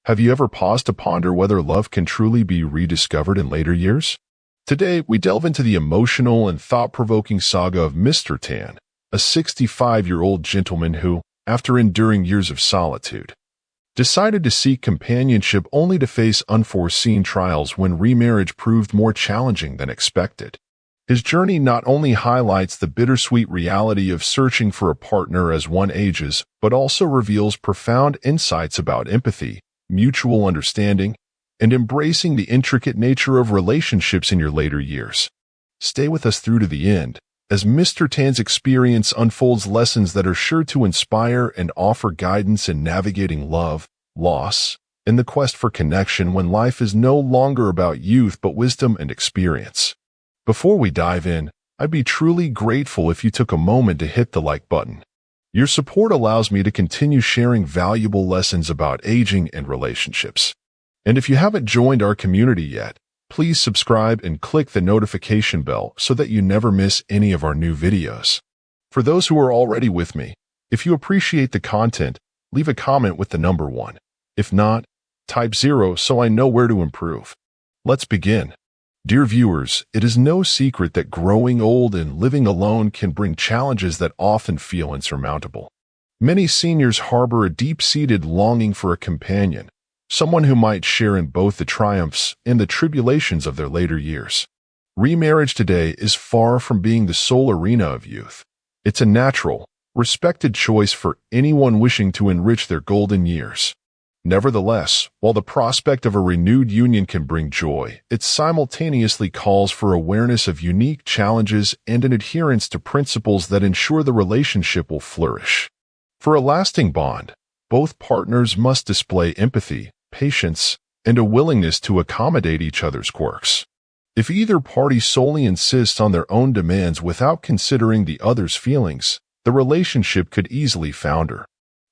Have you ever paused to ponder whether love can truly be rediscovered in later years? Today, we delve into the emotional and thought-provoking saga of Mr. Tan, a 65-year-old gentleman who, after enduring years of solitude, decided to seek companionship only to face unforeseen trials when remarriage proved more challenging than expected. His journey not only highlights the bittersweet reality of searching for a partner as one ages, but also reveals profound insights about empathy, mutual understanding, and embracing the intricate nature of relationships in your later years. Stay with us through to the end, as Mr. Tan's experience unfolds lessons that are sure to inspire and offer guidance in navigating love, loss, and the quest for connection when life is no longer about youth but wisdom and experience. Before we dive in, I'd be truly grateful if you took a moment to hit the like button. Your support allows me to continue sharing valuable lessons about aging and relationships. And if you haven't joined our community yet, please subscribe and click the notification bell so that you never miss any of our new videos. For those who are already with me, if you appreciate the content, leave a comment with the number 1. If not, type 0 so I know where to improve. Let's begin. Dear viewers, it is no secret that growing old and living alone can bring challenges that often feel insurmountable. Many seniors harbor a deep-seated longing for a companion, someone who might share in both the triumphs and the tribulations of their later years. Remarriage today is far from being the sole arena of youth. It's a natural, respected choice for anyone wishing to enrich their golden years. Nevertheless, while the prospect of a renewed union can bring joy, it simultaneously calls for awareness of unique challenges and an adherence to principles that ensure the relationship will flourish. For a lasting bond, both partners must display empathy, patience, and a willingness to accommodate each other's quirks. If either party solely insists on their own demands without considering the other's feelings, the relationship could easily founder.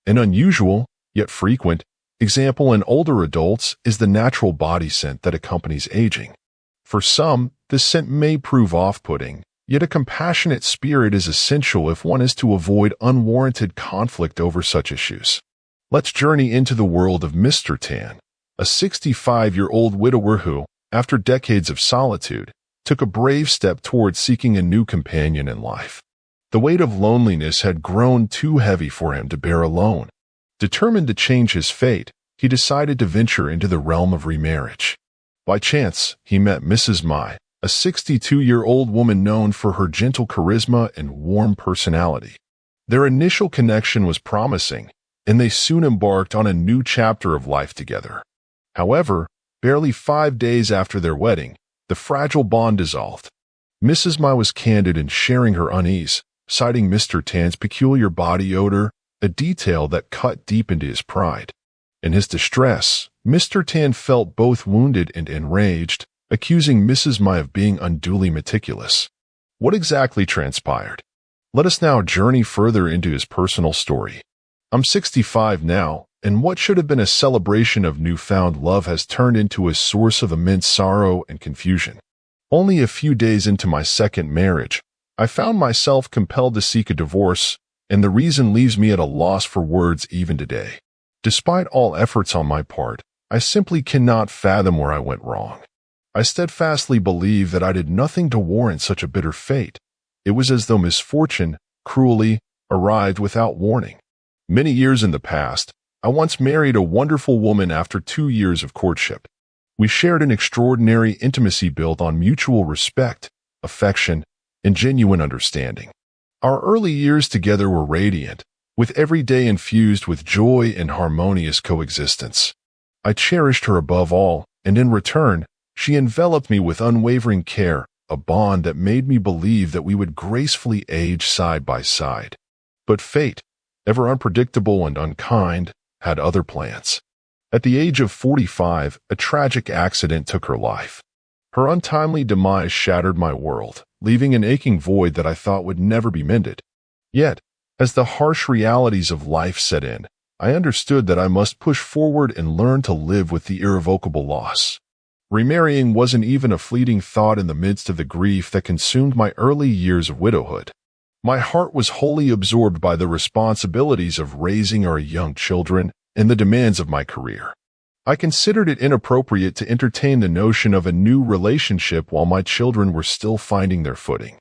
An unusual, yet frequent, example in older adults is the natural body scent that accompanies aging. For some, this scent may prove off-putting, yet a compassionate spirit is essential if one is to avoid unwarranted conflict over such issues. Let's journey into the world of Mr. Tan, a 65-year-old widower who, after decades of solitude, took a brave step towards seeking a new companion in life. The weight of loneliness had grown too heavy for him to bear alone. Determined to change his fate, he decided to venture into the realm of remarriage. By chance, he met Mrs. Mai, a 62-year-old woman known for her gentle charisma and warm personality. Their initial connection was promising, and they soon embarked on a new chapter of life together. However, barely 5 days after their wedding, the fragile bond dissolved. Mrs. Mai was candid in sharing her unease, citing Mr. Tan's peculiar body odor, a detail that cut deep into his pride. In his distress, Mr. Tan felt both wounded and enraged, accusing Mrs. Mai of being unduly meticulous. What exactly transpired? Let us now journey further into his personal story. I'm 65 now, and what should have been a celebration of newfound love has turned into a source of immense sorrow and confusion. Only a few days into my second marriage, I found myself compelled to seek a divorce, and the reason leaves me at a loss for words even today. Despite all efforts on my part, I simply cannot fathom where I went wrong. I steadfastly believe that I did nothing to warrant such a bitter fate. It was as though misfortune, cruelly, arrived without warning. Many years in the past, I once married a wonderful woman after 2 years of courtship. We shared an extraordinary intimacy built on mutual respect, affection, and genuine understanding. Our early years together were radiant, with every day infused with joy and harmonious coexistence. I cherished her above all, and in return, she enveloped me with unwavering care, a bond that made me believe that we would gracefully age side by side. But fate, ever unpredictable and unkind, had other plans. At the age of 45, a tragic accident took her life. Her untimely demise shattered my world, leaving an aching void that I thought would never be mended. Yet, as the harsh realities of life set in, I understood that I must push forward and learn to live with the irrevocable loss. Remarrying wasn't even a fleeting thought in the midst of the grief that consumed my early years of widowhood. My heart was wholly absorbed by the responsibilities of raising our young children and the demands of my career. I considered it inappropriate to entertain the notion of a new relationship while my children were still finding their footing.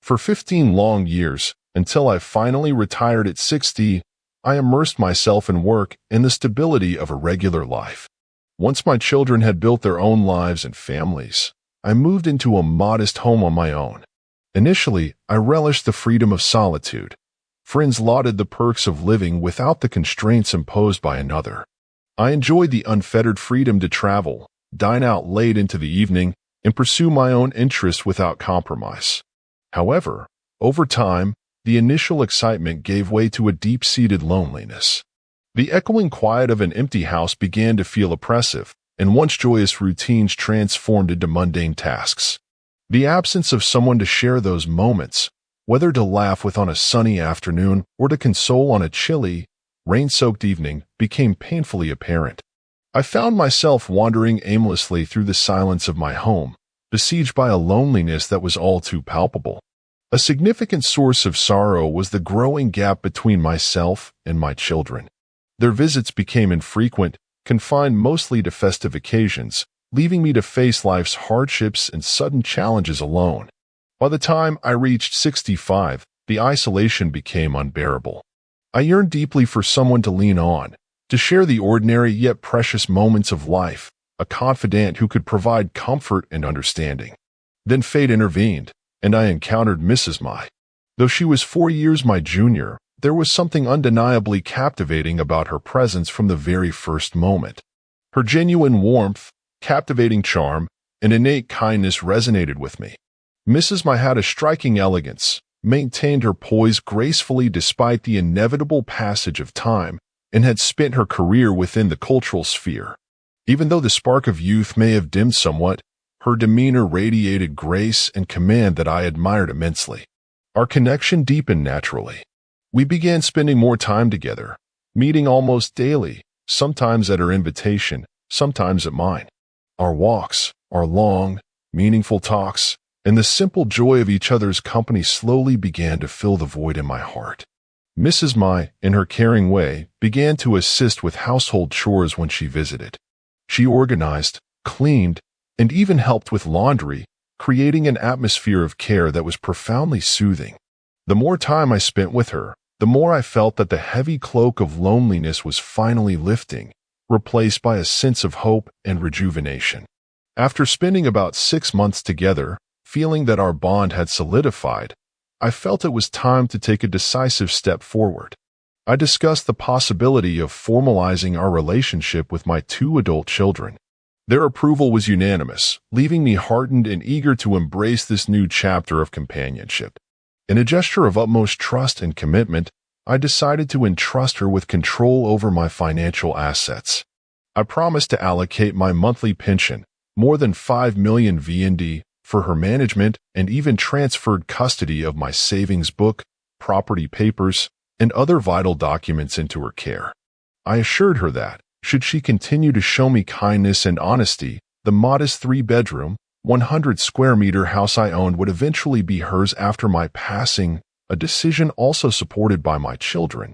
For 15 long years, until I finally retired at 60, I immersed myself in work and the stability of a regular life. Once my children had built their own lives and families, I moved into a modest home on my own. Initially, I relished the freedom of solitude. Friends lauded the perks of living without the constraints imposed by another. I enjoyed the unfettered freedom to travel, dine out late into the evening, and pursue my own interests without compromise. However, over time, the initial excitement gave way to a deep-seated loneliness. The echoing quiet of an empty house began to feel oppressive, and once joyous routines transformed into mundane tasks. The absence of someone to share those moments, whether to laugh with on a sunny afternoon or to console on a chilly, rain-soaked evening, became painfully apparent. I found myself wandering aimlessly through the silence of my home, besieged by a loneliness that was all too palpable. A significant source of sorrow was the growing gap between myself and my children. Their visits became infrequent, confined mostly to festive occasions, leaving me to face life's hardships and sudden challenges alone. By the time I reached 65, the isolation became unbearable. I yearned deeply for someone to lean on, to share the ordinary yet precious moments of life, a confidant who could provide comfort and understanding. Then fate intervened, and I encountered Mrs. Mai. Though she was 4 years my junior, there was something undeniably captivating about her presence from the very first moment. Her genuine warmth, captivating charm, and innate kindness resonated with me. Mrs. Mai had a striking elegance, maintained her poise gracefully despite the inevitable passage of time, and had spent her career within the cultural sphere. Even though the spark of youth may have dimmed somewhat, her demeanor radiated grace and command that I admired immensely. Our connection deepened naturally. We began spending more time together, meeting almost daily, sometimes at her invitation, sometimes at mine. Our walks, our long, meaningful talks, and the simple joy of each other's company slowly began to fill the void in my heart. Mrs. Mai, in her caring way, began to assist with household chores when she visited. She organized, cleaned, and even helped with laundry, creating an atmosphere of care that was profoundly soothing. The more time I spent with her, the more I felt that the heavy cloak of loneliness was finally lifting, replaced by a sense of hope and rejuvenation. After spending about 6 months together, feeling that our bond had solidified, I felt it was time to take a decisive step forward. I discussed the possibility of formalizing our relationship with my 2 adult children. Their approval was unanimous, leaving me heartened and eager to embrace this new chapter of companionship. In a gesture of utmost trust and commitment, I decided to entrust her with control over my financial assets. I promised to allocate my monthly pension, more than 5 million VND, for her management, and even transferred custody of my savings book, property papers, and other vital documents into her care. I assured her that, should she continue to show me kindness and honesty, the modest 3-bedroom, 100-square-meter house I owned would eventually be hers after my passing, a decision also supported by my children.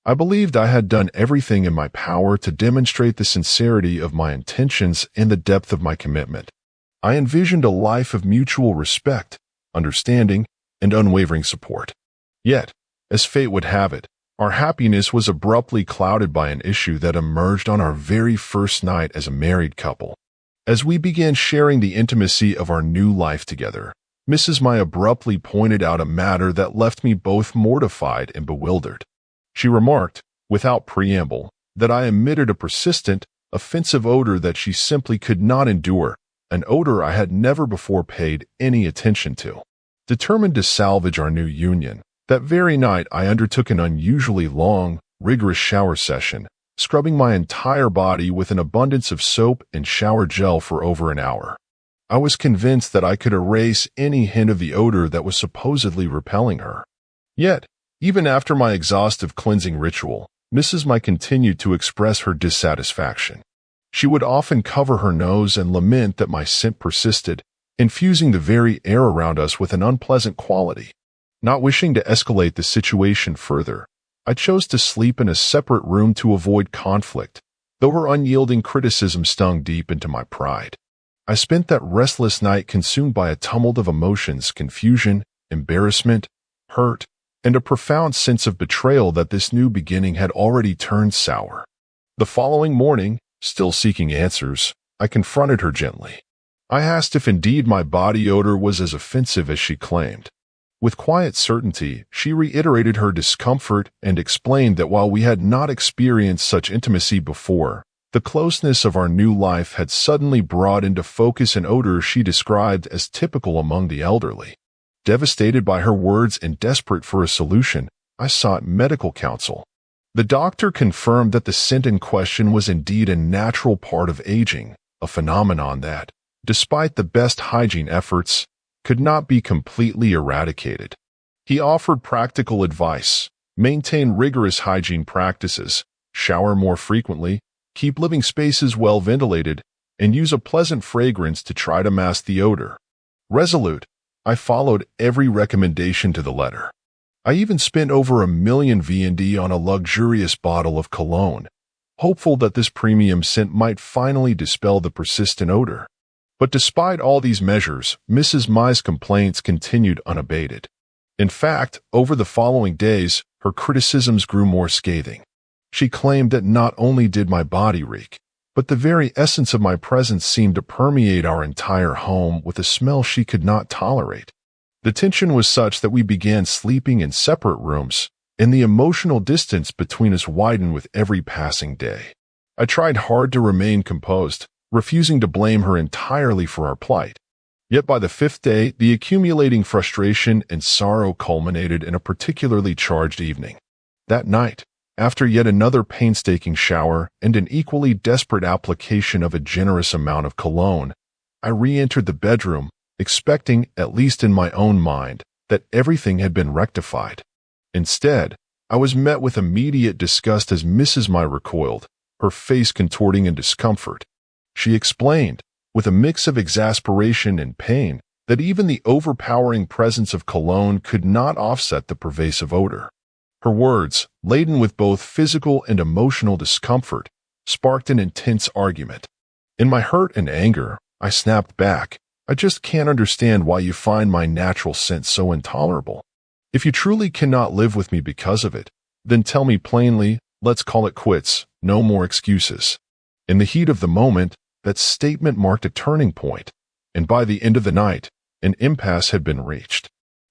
I believed I had done everything in my power to demonstrate the sincerity of my intentions and the depth of my commitment. I envisioned a life of mutual respect, understanding, and unwavering support. Yet, as fate would have it, our happiness was abruptly clouded by an issue that emerged on our very first night as a married couple. As we began sharing the intimacy of our new life together, Mrs. Mai abruptly pointed out a matter that left me both mortified and bewildered. She remarked, without preamble, that I emitted a persistent, offensive odor that she simply could not endure, an odor I had never before paid any attention to. Determined to salvage our new union, that very night I undertook an unusually long, rigorous shower session, scrubbing my entire body with an abundance of soap and shower gel for over an hour. I was convinced that I could erase any hint of the odor that was supposedly repelling her. Yet, even after my exhaustive cleansing ritual, Mrs. Mai continued to express her dissatisfaction. She would often cover her nose and lament that my scent persisted, infusing the very air around us with an unpleasant quality. Not wishing to escalate the situation further, I chose to sleep in a separate room to avoid conflict, though her unyielding criticism stung deep into my pride. I spent that restless night consumed by a tumult of emotions, confusion, embarrassment, hurt, and a profound sense of betrayal that this new beginning had already turned sour. The following morning, still seeking answers, I confronted her gently. I asked if indeed my body odor was as offensive as she claimed. With quiet certainty, she reiterated her discomfort and explained that while we had not experienced such intimacy before, the closeness of our new life had suddenly brought into focus an odor she described as typical among the elderly. Devastated by her words and desperate for a solution, I sought medical counsel. The doctor confirmed that the scent in question was indeed a natural part of aging, a phenomenon that, despite the best hygiene efforts, could not be completely eradicated. He offered practical advice: maintain rigorous hygiene practices, shower more frequently, keep living spaces well ventilated, and use a pleasant fragrance to try to mask the odor. Resolute, I followed every recommendation to the letter. I even spent over $1 million VND on a luxurious bottle of cologne, hopeful that this premium scent might finally dispel the persistent odor. But despite all these measures, Mrs. Mai's complaints continued unabated. In fact, over the following days, her criticisms grew more scathing. She claimed that not only did my body reek, but the very essence of my presence seemed to permeate our entire home with a smell she could not tolerate. The tension was such that we began sleeping in separate rooms, and the emotional distance between us widened with every passing day. I tried hard to remain composed, refusing to blame her entirely for our plight. Yet by the 5th day, the accumulating frustration and sorrow culminated in a particularly charged evening. That night, after yet another painstaking shower and an equally desperate application of a generous amount of cologne, I re-entered the bedroom, expecting, at least in my own mind, that everything had been rectified. Instead, I was met with immediate disgust as Mrs. Mai recoiled, her face contorting in discomfort. She explained, with a mix of exasperation and pain, that even the overpowering presence of cologne could not offset the pervasive odor. Her words, laden with both physical and emotional discomfort, sparked an intense argument. In my hurt and anger, I snapped back, "I just can't understand why you find my natural scent so intolerable. If you truly cannot live with me because of it, then tell me plainly, let's call it quits, no more excuses." In the heat of the moment, that statement marked a turning point, and by the end of the night, an impasse had been reached.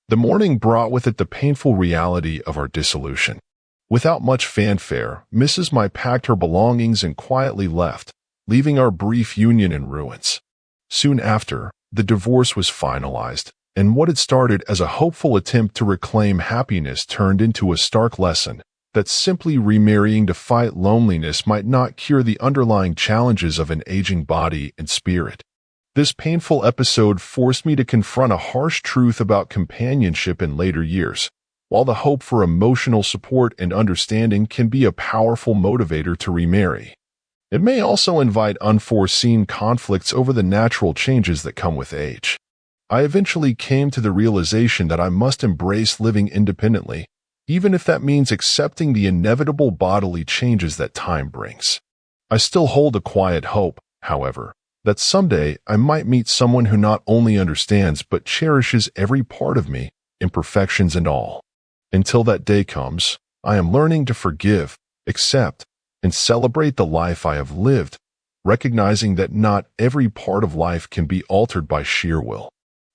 The morning brought with it the painful reality of our dissolution. Without much fanfare, Mrs. Mai packed her belongings and quietly left, leaving our brief union in ruins. Soon after, the divorce was finalized, and what had started as a hopeful attempt to reclaim happiness turned into a stark lesson that simply remarrying to fight loneliness might not cure the underlying challenges of an aging body and spirit. This painful episode forced me to confront a harsh truth about companionship in later years. While the hope for emotional support and understanding can be a powerful motivator to remarry, it may also invite unforeseen conflicts over the natural changes that come with age. I eventually came to the realization that I must embrace living independently, even if that means accepting the inevitable bodily changes that time brings. I still hold a quiet hope, however, that someday I might meet someone who not only understands but cherishes every part of me, imperfections and all. Until that day comes, I am learning to forgive, accept, and celebrate the life I have lived, recognizing that not every part of life can be altered by sheer will.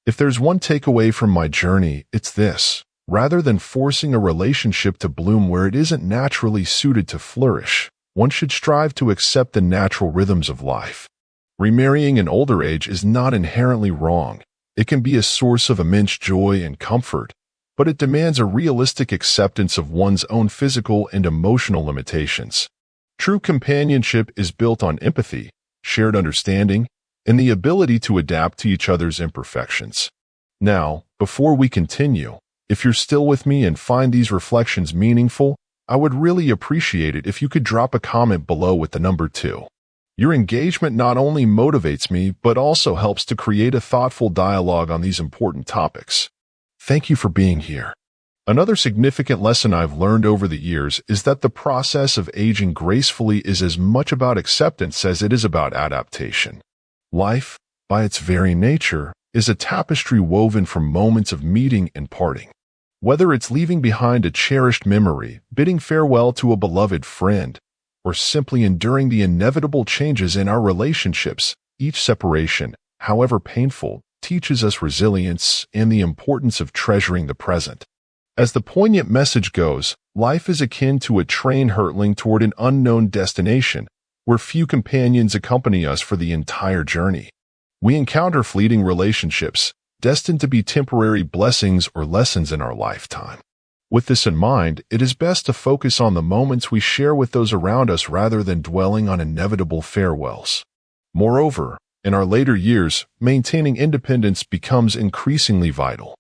If there's one takeaway from my journey, it's this: rather than forcing a relationship to bloom where it isn't naturally suited to flourish, one should strive to accept the natural rhythms of life. Remarrying in older age is not inherently wrong. It can be a source of immense joy and comfort, but it demands a realistic acceptance of one's own physical and emotional limitations. True companionship is built on empathy, shared understanding, and the ability to adapt to each other's imperfections. Now, before we continue, if you're still with me and find these reflections meaningful, I would really appreciate it if you could drop a comment below with the number 2. Your engagement not only motivates me, but also helps to create a thoughtful dialogue on these important topics. Thank you for being here. Another significant lesson I've learned over the years is that the process of aging gracefully is as much about acceptance as it is about adaptation. Life, by its very nature, is a tapestry woven from moments of meeting and parting. Whether it's leaving behind a cherished memory, bidding farewell to a beloved friend, or simply enduring the inevitable changes in our relationships, each separation, however painful, teaches us resilience and the importance of treasuring the present. As the poignant message goes, life is akin to a train hurtling toward an unknown destination, where few companions accompany us for the entire journey. We encounter fleeting relationships, destined to be temporary blessings or lessons in our lifetime. With this in mind, it is best to focus on the moments we share with those around us rather than dwelling on inevitable farewells. Moreover, in our later years, maintaining independence becomes increasingly vital.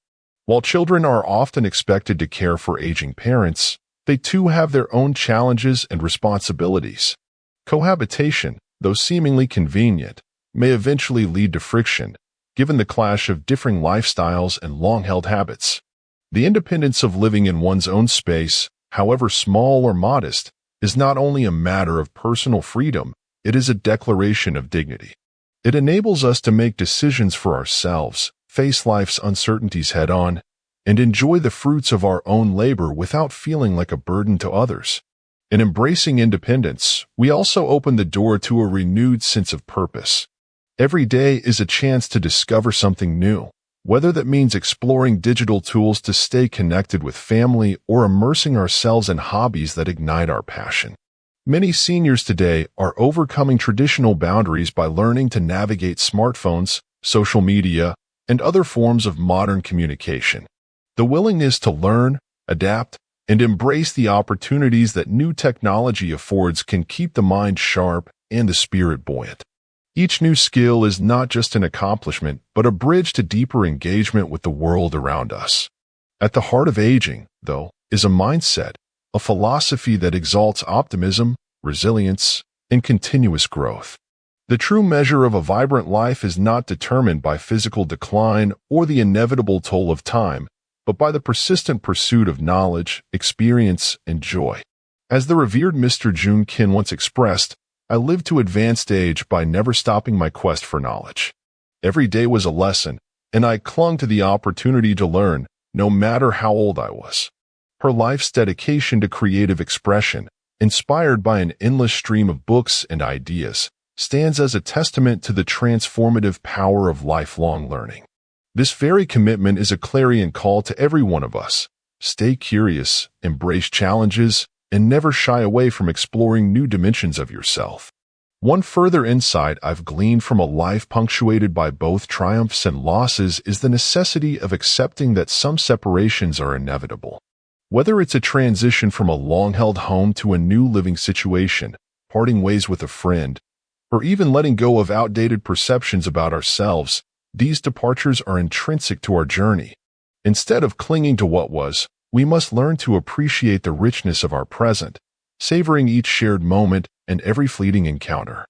While children are often expected to care for aging parents, they too have their own challenges and responsibilities. Cohabitation, though seemingly convenient, may eventually lead to friction, given the clash of differing lifestyles and long-held habits. The independence of living in one's own space, however small or modest, is not only a matter of personal freedom, it is a declaration of dignity. It enables us to make decisions for ourselves, face life's uncertainties head-on, and enjoy the fruits of our own labor without feeling like a burden to others. In embracing independence, we also open the door to a renewed sense of purpose. Every day is a chance to discover something new, whether that means exploring digital tools to stay connected with family or immersing ourselves in hobbies that ignite our passion. Many seniors today are overcoming traditional boundaries by learning to navigate smartphones, social media, and other forms of modern communication. The willingness to learn, adapt, and embrace the opportunities that new technology affords can keep the mind sharp and the spirit buoyant. Each new skill is not just an accomplishment, but a bridge to deeper engagement with the world around us. At the heart of aging, though, is a mindset, a philosophy that exalts optimism, resilience, and continuous growth. The true measure of a vibrant life is not determined by physical decline or the inevitable toll of time, but by the persistent pursuit of knowledge, experience, and joy. As the revered Mr. June Kin once expressed, I lived to advanced age by never stopping my quest for knowledge. Every day was a lesson, and I clung to the opportunity to learn, no matter how old I was. Her life's dedication to creative expression, inspired by an endless stream of books and ideas, stands as a testament to the transformative power of lifelong learning. This very commitment is a clarion call to every one of us. Stay curious, embrace challenges, and never shy away from exploring new dimensions of yourself. One further insight I've gleaned from a life punctuated by both triumphs and losses is the necessity of accepting that some separations are inevitable. Whether it's a transition from a long-held home to a new living situation, parting ways with a friend, or even letting go of outdated perceptions about ourselves, these departures are intrinsic to our journey. Instead of clinging to what was, we must learn to appreciate the richness of our present, savoring each shared moment and every fleeting encounter.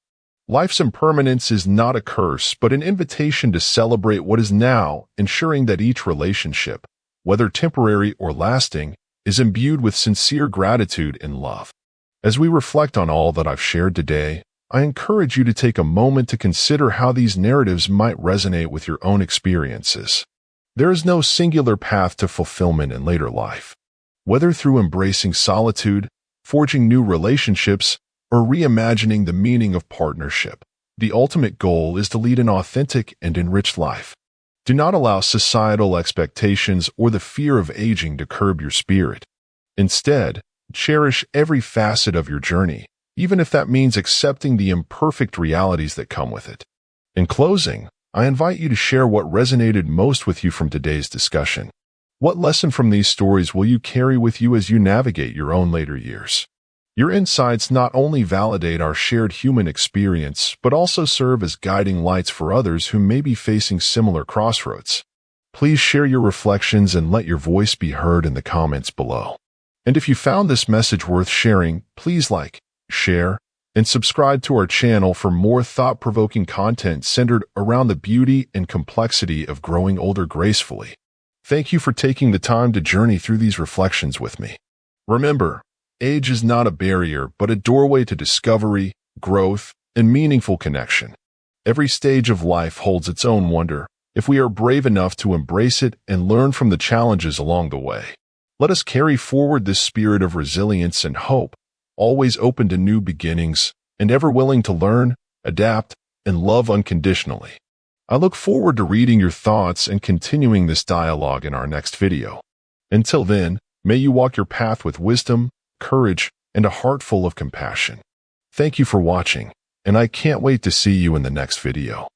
Life's impermanence is not a curse, but an invitation to celebrate what is now, ensuring that each relationship, whether temporary or lasting, is imbued with sincere gratitude and love. As we reflect on all that I've shared today, I encourage you to take a moment to consider how these narratives might resonate with your own experiences. There is no singular path to fulfillment in later life. Whether through embracing solitude, forging new relationships, or reimagining the meaning of partnership, the ultimate goal is to lead an authentic and enriched life. Do not allow societal expectations or the fear of aging to curb your spirit. Instead, cherish every facet of your journey, even if that means accepting the imperfect realities that come with it. In closing, I invite you to share what resonated most with you from today's discussion. What lesson from these stories will you carry with you as you navigate your own later years? Your insights not only validate our shared human experience, but also serve as guiding lights for others who may be facing similar crossroads. Please share your reflections and let your voice be heard in the comments below. And if you found this message worth sharing, please like, share, and subscribe to our channel for more thought-provoking content centered around the beauty and complexity of growing older gracefully. Thank you for taking the time to journey through these reflections with me. Remember, age is not a barrier, but a doorway to discovery, growth, and meaningful connection. Every stage of life holds its own wonder, if we are brave enough to embrace it and learn from the challenges along the way. Let us carry forward this spirit of resilience and hope, always open to new beginnings and ever willing to learn, adapt, and love unconditionally. I look forward to reading your thoughts and continuing this dialogue in our next video. Until then, may you walk your path with wisdom, courage, and a heart full of compassion. Thank you for watching, and I can't wait to see you in the next video.